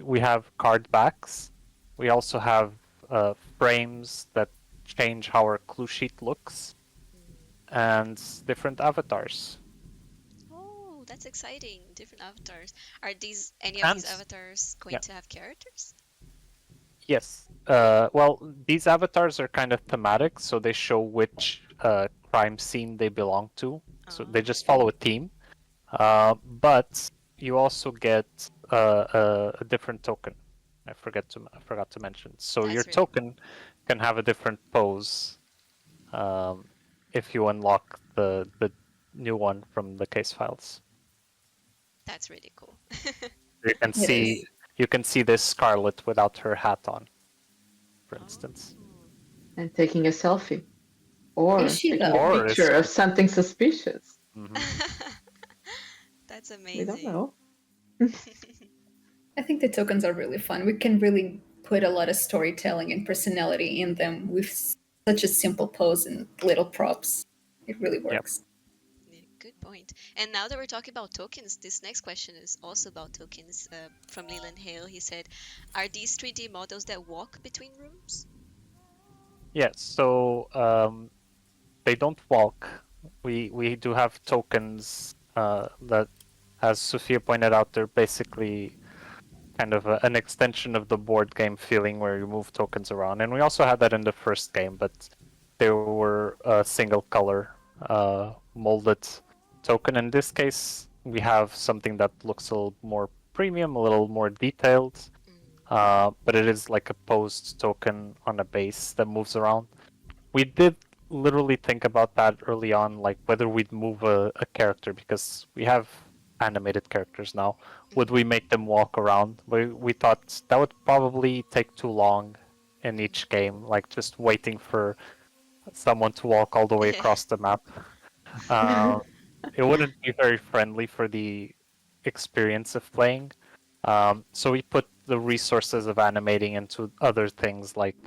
We have card backs. We also have frames that change how our clue sheet looks. and different avatars. Oh, that's exciting. Different avatars. Are these any of And these avatars going yeah. to have characters? Yes. Well, these avatars are kind of thematic, so they show which crime scene they belong to. So they just follow a theme. But you also get a different token. I forgot to mention. So That's your really token can have a different pose if you unlock the new one from the case files. That's really cool. You can It see is. you can see this Scarlet without her hat on, for instance. Oh. And taking a selfie. Is Or she taking a though? Or picture of something suspicious. Mhm. That's We don't amazing. know. I think the tokens are really fun. We can really put a lot of storytelling and personality in them with such a simple pose and little props. It really works. Yeah, good point. And now that we're talking about tokens, this next question is also about tokens. From Leland Hale, he said, "Are these 3D models that walk between rooms?" Yes, so they don't walk. We do have tokens that, as Sophia pointed out, they're basically kind of an extension of the board game feeling where you move tokens around. And we also had that in the first game, but they were a single color molded token. In this case, we have something that looks a little more premium, a little more detailed, but it is like a posed token on a base that moves around. We did literally think about that early on, like whether we'd move a character, because we have animated characters now. Would we make them walk around? We thought that would probably take too long in each game, like just waiting for someone to walk all the way Yeah. across the map. Um, it wouldn't be very friendly for the experience of playing. So we put the resources of animating into other things, like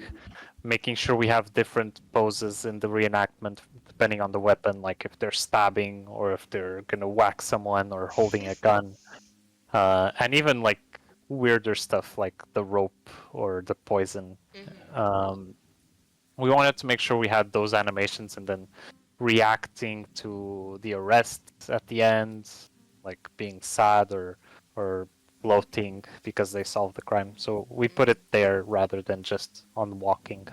making sure we have different poses in the reenactment depending on the weapon, like if they're stabbing or if they're gonna whack someone or holding a gun, and even like weirder stuff like the rope or the poison. Um, we wanted to make sure we had those animations and then reacting to the arrest at the end, like being sad or gloating because they solved the crime. So we put it there rather than just on walking.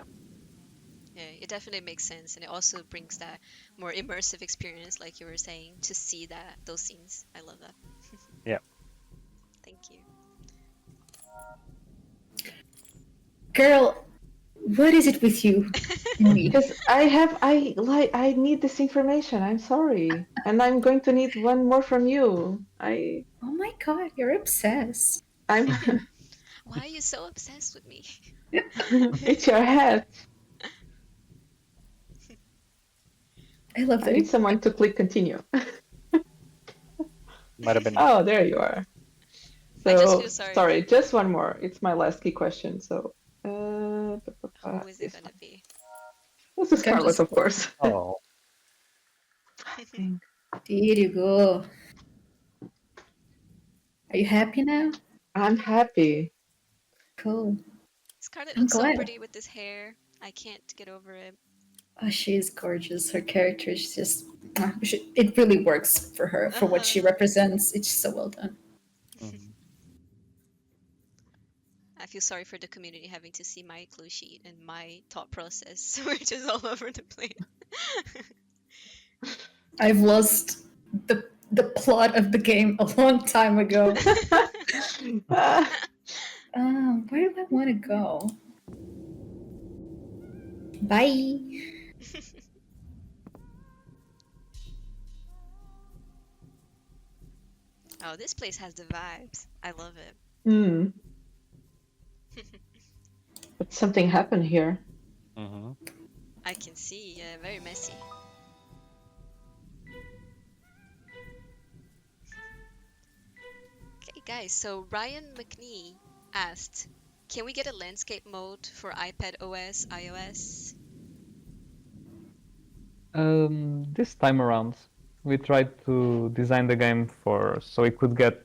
Yeah, it definitely makes sense, and it also brings that more immersive experience, like you were saying, to see those scenes. I love that. Yeah. Thank you. Girl, what is it with you and me? Because I need this information. I'm sorry. And I'm going to need one more from you. Oh my god, you're obsessed. I'm Why are you so obsessed with me? it's your hat. I love I that. need someone to click continue. Might have been. Oh, there you are. I just So feel sorry. sorry, just one more. It's my last key question. So Who is it this gonna one. be? This is Scarlet, of course. Oh, I think. There you go. Are you happy now? I'm happy. Cool. Scarlett I'm looks so glad. pretty with this hair. I can't get over it. Oh, she is gorgeous. Her character is just. It really works for her, for what she represents. It's so well done. I feel sorry for the community having to see my clue sheet and my thought process, which is all over the place. I've lost the plot of the game a long time ago. Where do I want to go? Bye. Oh, this place has the vibes. I love it. Hmm. But something happened here. I can see, yeah, very messy. Okay, guys, so Ryan McNee asked, can we get a landscape mode for iPad OS, iOS? This time around, we tried to design the game so it could get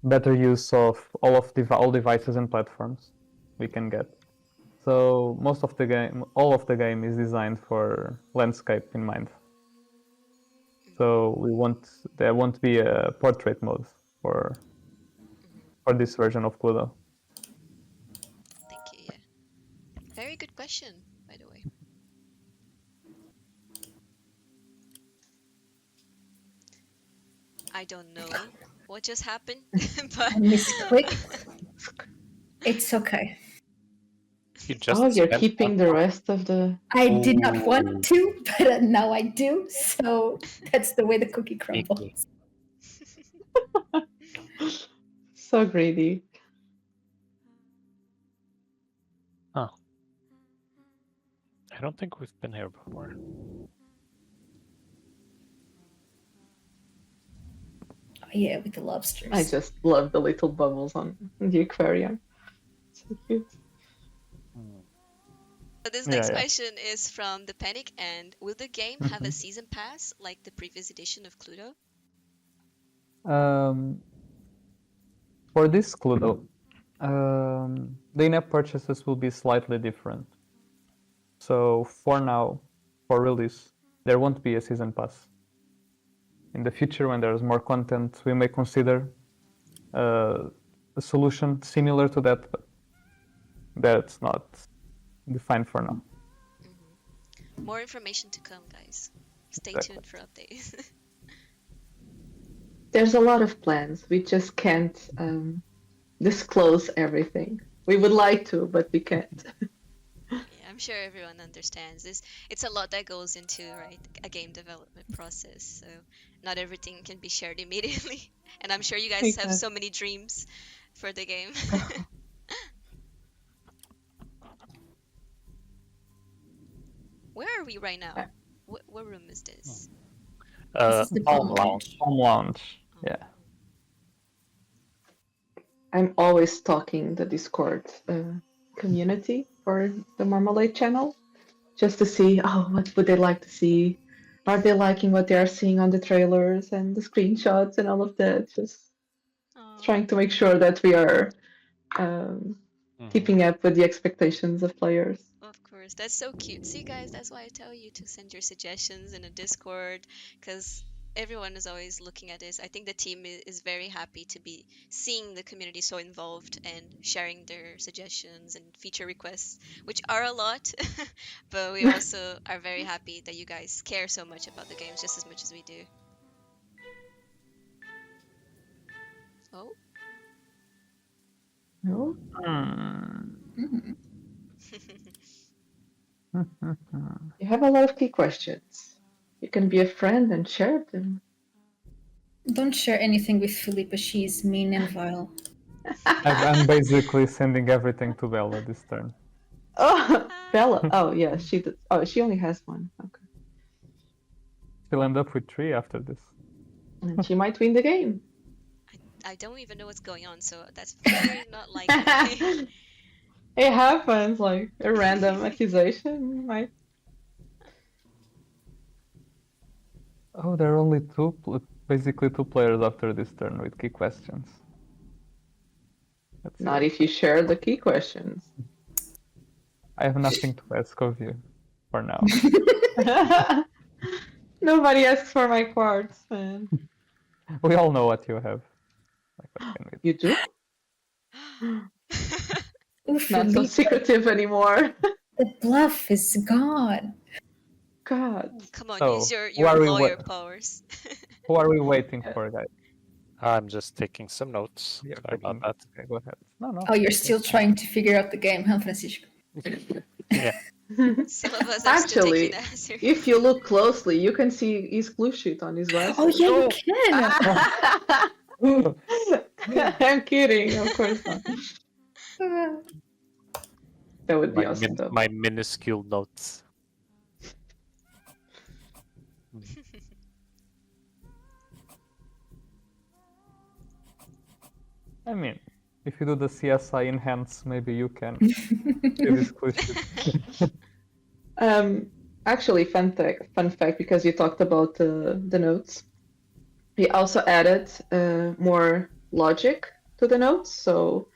better use of all devices and platforms we can get. So most of the game, all of the game is designed for landscape in mind. So there won't be a portrait mode for this version of Cluedo. Thank you. Yeah. Very good question, by the way. I don't know what just happened, but I misclicked. It's okay. You just Oh, you're spent keeping the rest of the. I did not Ooh. want to, but now I do. So that's the way the cookie crumbles. So greedy. Oh. I don't think we've been here before. Oh, yeah, with the lobsters. I just love the little bubbles on the aquarium. So cute. So this Yeah, next yeah. question is from the Panic, and will the game have a season pass like the previous edition of Cluedo? For this Cluedo, the in-app purchases will be slightly different. So for now, for release, there won't be a season pass. In the future, when there's more content, we may consider a solution similar to that, but that's not defined for now. More information to come, guys. Stay Exactly. tuned for updates. There's a lot of plans. We just can't disclose everything. We would like to, but we can't. Yeah, I'm sure everyone understands this. It's a lot that goes into, right, a game development process. So not everything can be shared immediately. And I'm sure you guys have so many dreams for the game. Where are we right now? What room is this? This is the Palm palm Lounge. Home launch, yeah. I'm always stalking the Discord community for the Marmalade channel just to see, oh, what would they like to see? Are they liking what they are seeing on the trailers and the screenshots and all of that? Just Aw, trying to make sure that we are keeping up with the expectations of players. of course, that's so cute. See, guys, that's why I tell you to send your suggestions in a Discord, because everyone is always looking at this. I think the team is very happy to be seeing the community so involved and sharing their suggestions and feature requests, which are a lot. But we also are very happy that you guys care so much about the games just as much as we do. Oh, No? Mhm. You have a lot of key questions. You can be a friend and share them. Don't share anything with Philippa. She's mean and vile. I'm basically sending everything to Bella this turn. Oh, Bella. Oh, yeah, she did. Oh, she only has one. Okay. She'll end up with 3 after this. And she might win the game. I don't even know what's going on, so that's very not likely. It happens, like a random accusation might. Oh, there are only basically 2 players after this turn with key questions. That's Not it. if you share the key questions. I have nothing to ask of you for now. Nobody asks for my quartz, man. We all know what you have. Like, what can we do? You do? Ooh, Not so Philippa, secretive anymore. the bluff is gone. God. Come on, So, use who your are we lawyer wa- powers. Who are we waiting for, guys? I'm just taking some notes. You're Sorry about taking- that. Okay, go ahead. No. Oh, you're still trying to figure out the game, huh, Francisco? Yeah. Some of us are still Actually, taking that seriously. if you look closely, you can see his clue sheet on his glasses. Oh, yeah, you can. I'm kidding, of course not. That would be awesome, though. My minuscule notes. I mean, if you do the CSI enhance, maybe you can do this clue sheet. Actually, fun fact, because you talked about the notes. We also added more logic to the notes. So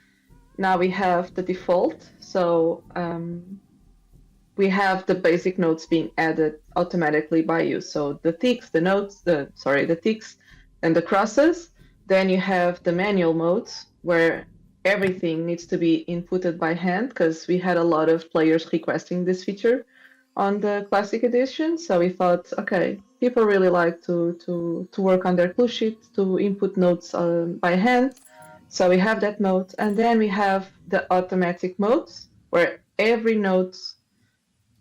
now we have the default. So we have the basic notes being added automatically by you. So the ticks, the ticks and the crosses. Then you have the manual modes where everything needs to be inputted by hand because we had a lot of players requesting this feature on the classic edition. So we thought, okay, people really like to work on their clue sheet to input notes by hand. So we have that mode, and then we have the automatic modes where every note,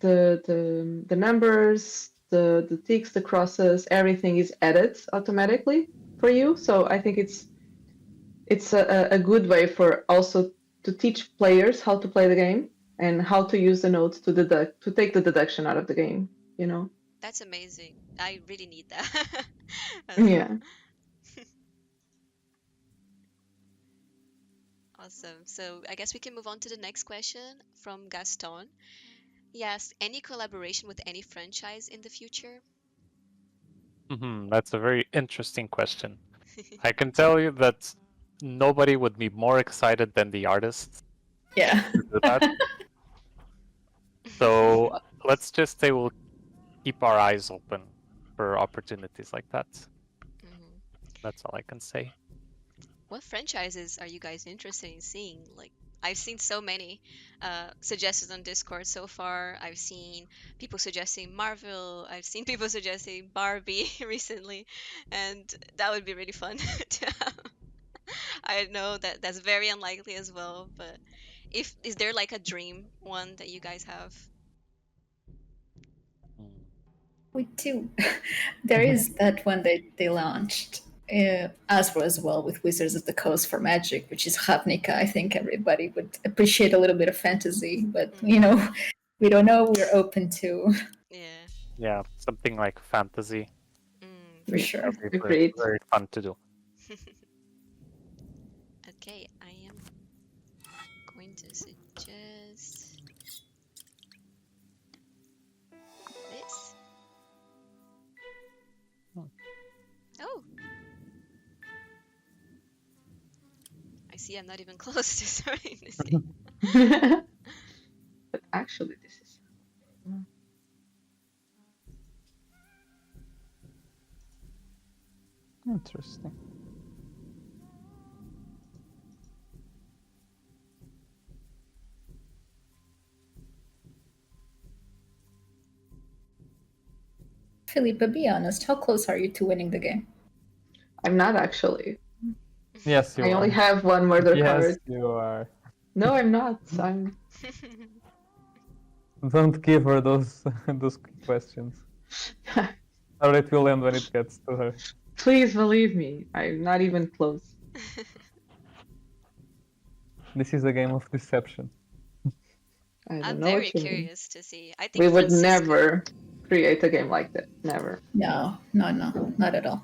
the numbers, the ticks, the crosses, everything is added automatically for you. So I think it's a good way for also to teach players how to play the game and how to use the notes to take the deduction out of the game, you know. That's amazing. I really need that. Yeah. Awesome. So I guess we can move on to the next question from Gaston. He asked, any collaboration with any franchise in the future? That's a very interesting question. I can tell you that nobody would be more excited than the artists Yeah. to do that. So let's just say we'll keep our eyes open for opportunities like that. Mhm. That's all I can say. What franchises are you guys interested in seeing? Like, I've seen so many suggestions on Discord so far. I've seen people suggesting Marvel. I've seen people suggesting Barbie recently, and that would be really fun to have. I know that that's very unlikely as well, but if is there like a dream one that you guys have? We do. There is that one that they launched, Hasbro as well, with Wizards of the Coast for Magic, which is Ravnica. I think everybody would appreciate a little bit of fantasy, but Mhm. we don't know. We're open to, Yeah. Yeah, something like fantasy. for Yeah. sure. That'd be Agreed. very fun to do. Okay, I am going to suggest this. Hmm. Oh, I see I'm not even close to starting to see. But actually, this is. Interesting. Philippa, be honest. How close are you to winning the game? I'm not actually. Yes, you I are. only have one murder Yes, card. you are. No, I'm not. I'm. Don't give her those those questions. Or it will end when it gets to her. Please believe me. I'm not even close. This is a game of deception. I don't I'm know very what you mean. curious to see. I think We would Francisco. never create a game like that. Never. No, not at all.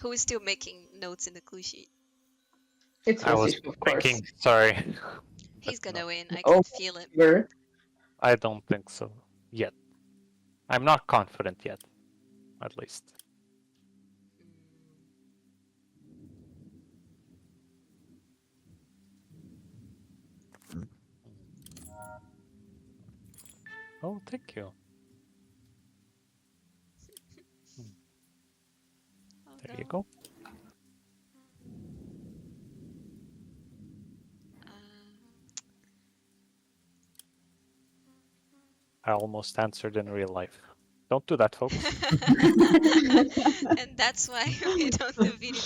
Who is still making notes in the clue sheet? It's I was Francisco, of course. thinking, sorry. He's But gonna no, win. I Oh, can feel it. sure. I don't think so yet. I'm not confident yet, at least. Oh, thank you. Oh, There no. you go. I almost answered in real life. Don't do that, folks. And that's why we don't do video.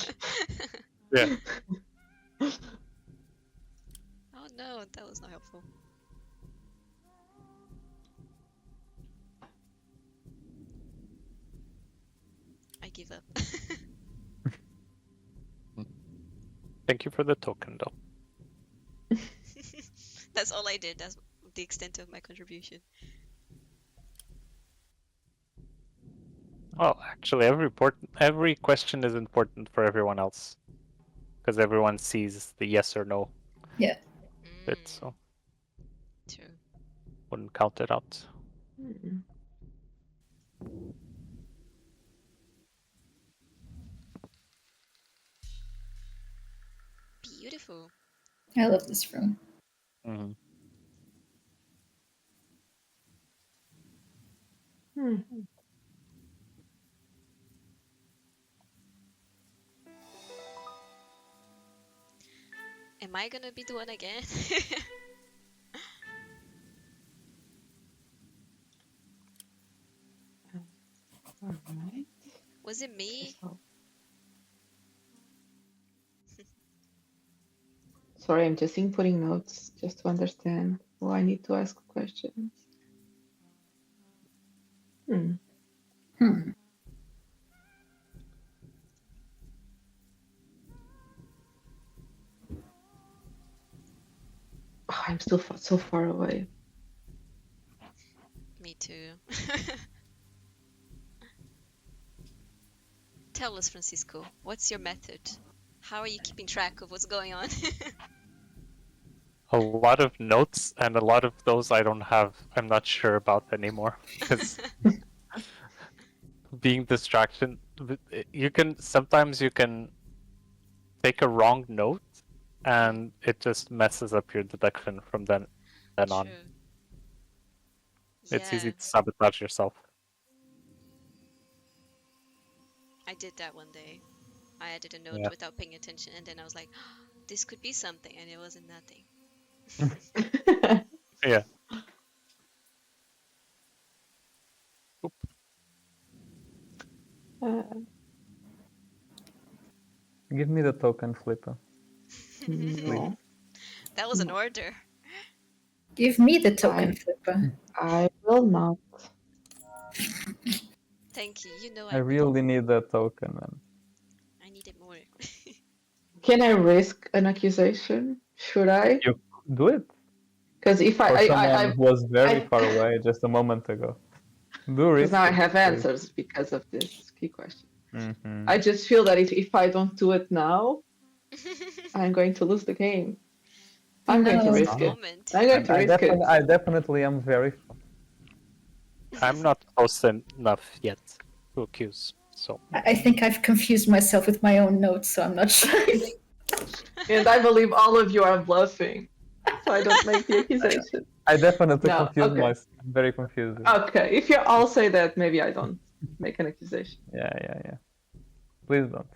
Yeah. Oh no, that was not helpful. I give up. Thank you for the token, though. That's all I did. That's the extent of my contribution. Well, actually, every question is important for everyone else, because everyone sees the yes or no Yeah. bit, so True. wouldn't count it out. Mm. B. I love this room. Mhm. Hmm. Am I gonna be the one again? All right. Was it me? So- Sorry, I'm just inputting notes just to understand who I need to ask questions. Hmm. Hmm. Oh, I'm still so far away. Me too. Tell us, Francisco, what's your method? How are you keeping track of what's going on? A lot of notes, and a lot of those I'm not sure about anymore. Because being distraction, sometimes you can take a wrong note, and it just messes up your deduction from then on. True. It's Yeah, easy to sabotage yourself. I did that one day. I added a note Yeah. without paying attention, and then I was like, this could be something, and it wasn't nothing. Yeah. Oop. Uh, Give me the token, Flipper. no, That was an no, order. Give me the token, Flipper. I will not. Thank you. You know I I will. really need that token, man. I need it more. Can I risk an accusation? Should I? You do it Because if for someone I, who was very I, far away just a moment ago. Do because now risk I it, have please. answers because of this key question. Mm-hmm. I just feel that if I don't do it now, I'm going to lose the game. I'm going to No. Use the risk it. moment. I'm going to risk it. I definitely am very. I'm not close enough yet to accuse, so I think I've confused myself with my own notes, so I'm not sure. And I believe all of you are bluffing, so I don't make the accusation. I definitely No, confused okay. myself. I'm very confused. Okay, if you all say that, maybe I don't make an accusation. Yeah. Please don't.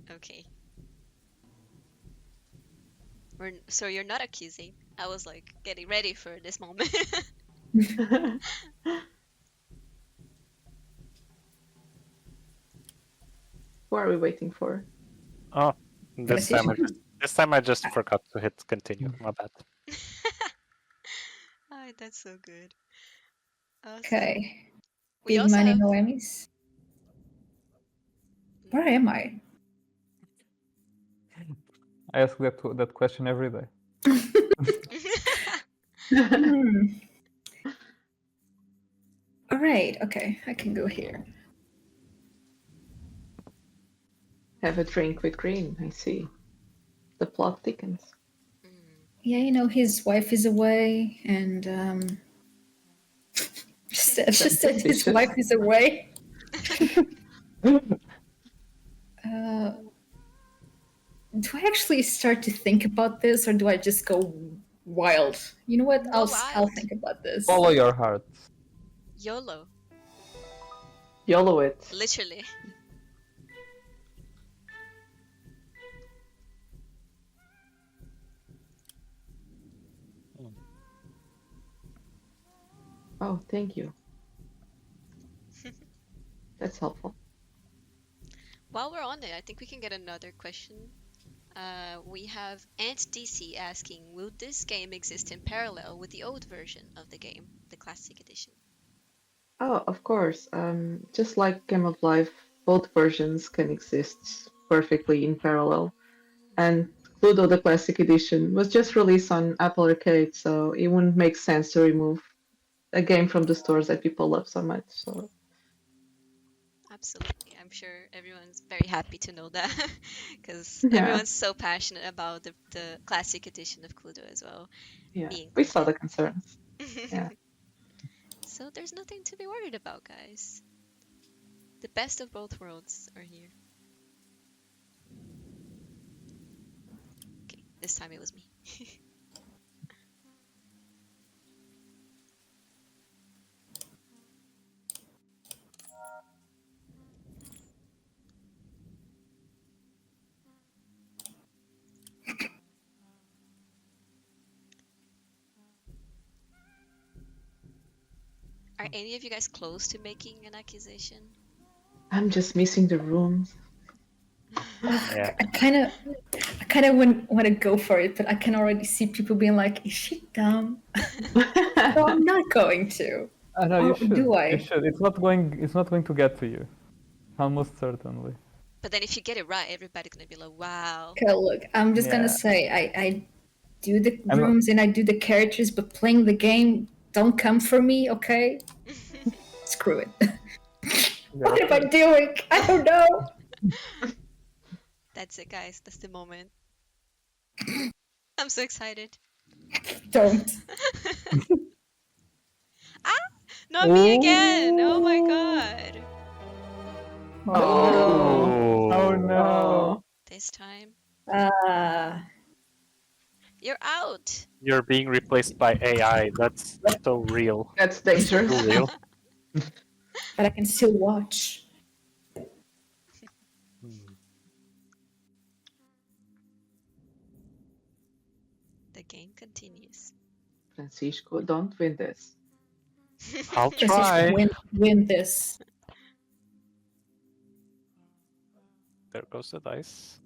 Okay. So you're not accusing. I was like getting ready for this moment. Who are we waiting for? oh, Conversation. this time I just forgot to hit continue. My bad. Oh, that's so good. Awesome. Okay. We Big also money, have. no Emmys. Where am I? I ask that question every day. Hmm. All right. Okay, I can go here. Have a drink with green, I see. The plot thickens. Yeah, you know, his wife is away, and just said his Suspicious. wife is away. Do I actually start to think about this, or do I just go wild? You know what? Go I'll wild. think about this. Follow your heart. YOLO. YOLO it. Literally. Oh, thank you. That's helpful. While we're on it, I think we can get another question. We have Ant DC asking, will this game exist in parallel with the old version of the game, the Classic Edition? Oh, of course. Just like Game of Life, both versions can exist perfectly in parallel. And Cluedo, the Classic Edition, was just released on Apple Arcade, so it wouldn't make sense to remove a game from the stores that people love so much. So Absolutely. I'm sure everyone's very happy to know that because yeah, everyone's so passionate about the Classic Edition of Cluedo as well yeah, being we saw the included. concerns. Yeah. So there's nothing to be worried about, guys. The best of both worlds are here. This time it was me. Are any of you guys close to making an accusation? I'm just missing the rooms. Yeah. I kind of want to go for it, but I can already see people being like, "Is she dumb?" So I'm not going to. I know you Or should. do I? You should. It's not going. It's not going to get to you. Almost certainly. But then if you get it right, everybody's gonna be like, wow. Okay, look, I'm just gonna Yeah. say I do the I'm- rooms and I do the characters, but playing the game, don't come for me, okay? Screw it. What am I doing? I don't know. That's it, guys. That's the moment. I'm so excited. Don't. Not me again! Oh my god. Oh. Oh no. Oh. This time. Ah. You're out! You're being replaced by AI. That's so real. That's dangerous. Too real. But I can still watch. The game continues. Francisco, don't win this. I'll Francisco, try. win this. There goes the dice.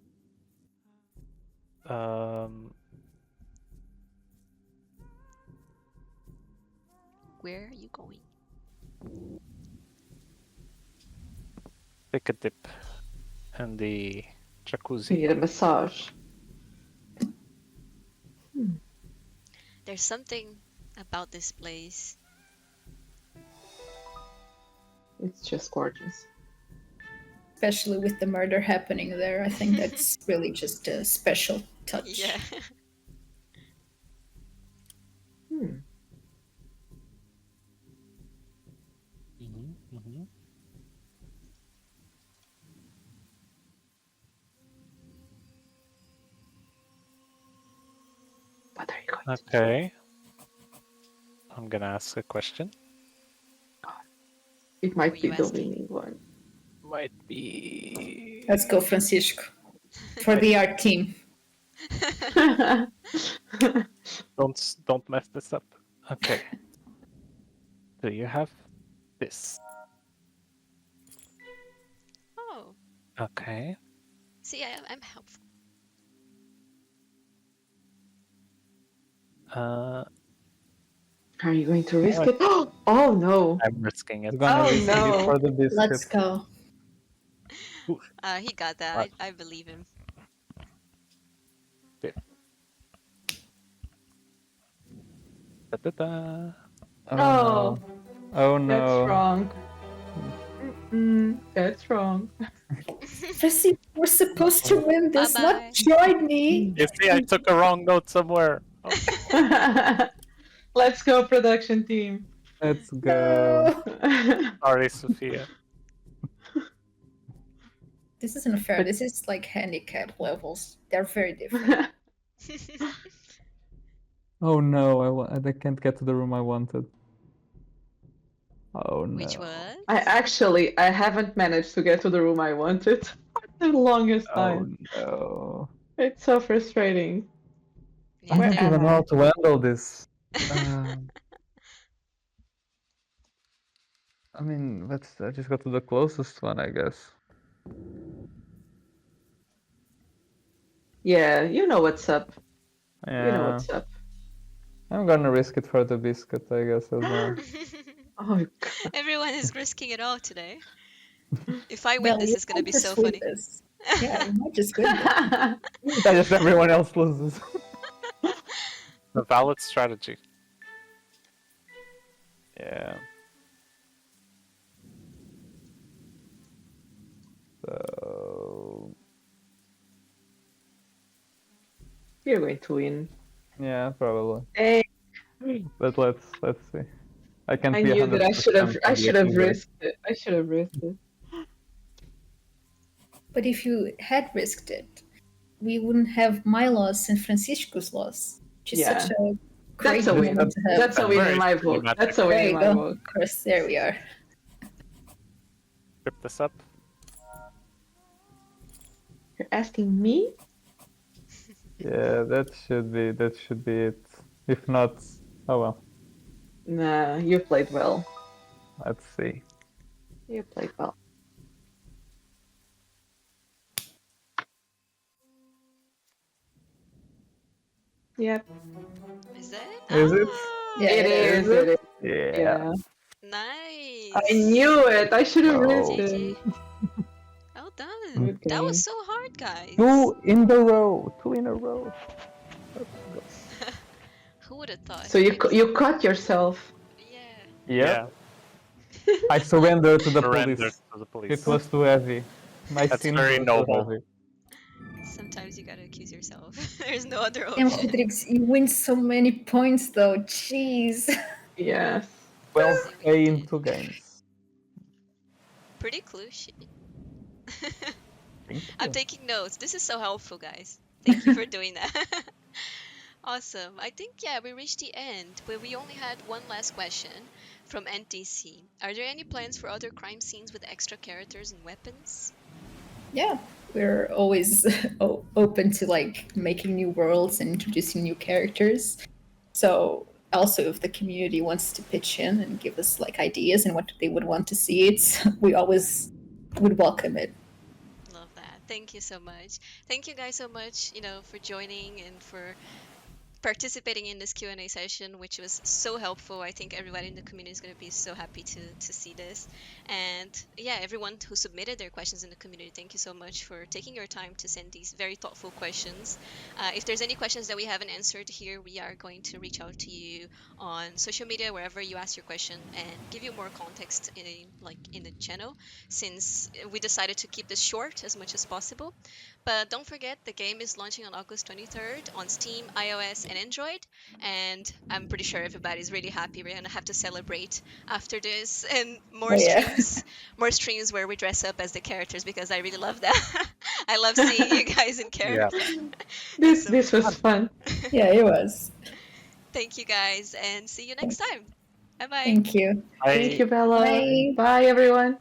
Where are you going? Take a dip in the We jacuzzi. need a massage. There's something about this place. It's just gorgeous. Especially with the murder happening there. I think that's really just a special touch. Yeah. Hmm. What are you going to do? Okay. I'm gonna ask a question. It What might were be you the asking? winning one. Might be. Let's go, Francisco. For the art team. Don't mess this up. Okay. Do you have this? Oh, Okay. see, I'm helpful. Are you going to risk it? Oh no! I'm risking it. It's gonna Oh, be no. for the biscuit. Let's go. He got that. What? I believe him. Da-da-da. Oh No. no. Oh no. That's wrong. That's wrong. Francisco, we're supposed to win this, Bye-bye. not join me. You see, I took a wrong note somewhere. Oh, Let's go, production team. Let's go. No. sorry, Sophia. This isn't fair. This is like handicap levels. They're very different. Oh no, I can't get to the room I wanted. Oh no. Which was? I haven't managed to get to the room I wanted for the longest Oh time. no. It's so frustrating. I don't there- even know how to handle this. I mean, let's just go to the closest one, I guess. Yeah, you know what's up. You know Yeah, what's up. I'm gonna risk it for the biscuit, I guess, as well. Oh, God. Everyone is risking it all today. If I win Well, this, you it's gonna might be just so win funny. this. Yeah, you might just win this. I guess everyone else loses. A valid strategy. Yeah. So You're going to win. yeah, probably. Hey, But let's see. I can't I be knew that I 100% should have accurate. risked it. I should have risked it. But if you had risked it, we wouldn't have my loss and Francisco's loss, which is Yeah. such a That's great a moment win. to have. That's a win in Very my book. cinematic. That's a There win in you my go. book. Of course, there we are. Rip this up. You're asking me? Yeah, that should be it. If not, oh well. Nah, you played well. Let's see. You played well. Yep. Is that it? Is it? Yeah, It is. Is it? It is. Yeah. Yeah. Nice. I knew it. I should have risked Oh. it. GG. Well done. Good That was game. so hard, guys. 2 in a row. 2 in a row. Who would have thought? So you caught yourself. Yeah. Yeah. I surrender to the Surrender police. to the police. It was too heavy. My That's sins very were too noble. heavy. Sometimes you gotta accuse yourself. There's no other Damn, option. Rodrigues, you win so many points though. Jeez. Yes. 12K in 2 games. Pretty cliche. Thank I'm you. taking notes. This is so helpful, guys. Thank you for doing that. Awesome. I think, yeah, we reached the end, but we only had one last question from NTC. Are there any plans for other crime scenes with extra characters and weapons? Yeah, we're always open to like making new worlds and introducing new characters. So also, if the community wants to pitch in and give us like ideas and what they would want to see, we always would welcome it. Love that. Thank you so much. Thank you guys so much, for joining and for participating in this Q&A session, which was so helpful. I think everybody in the community is going to be so happy to see this. And yeah, everyone who submitted their questions in the community, thank you so much for taking your time to send these very thoughtful questions. If there's any questions that we haven't answered here, we are going to reach out to you on social media, wherever you ask your question, and give you more context in the channel, since we decided to keep this short as much as possible. But don't forget, the game is launching on August 23rd on Steam, iOS, and Android. And I'm pretty sure everybody's really happy. We're gonna have to celebrate after this, and more more streams where we dress up as the characters, because I really love that. I love seeing you guys in character. This was fun. Yeah, it was. Thank you guys, and see you next time. Bye bye. Thank you. Thank you, Bella. Bye. Bye everyone.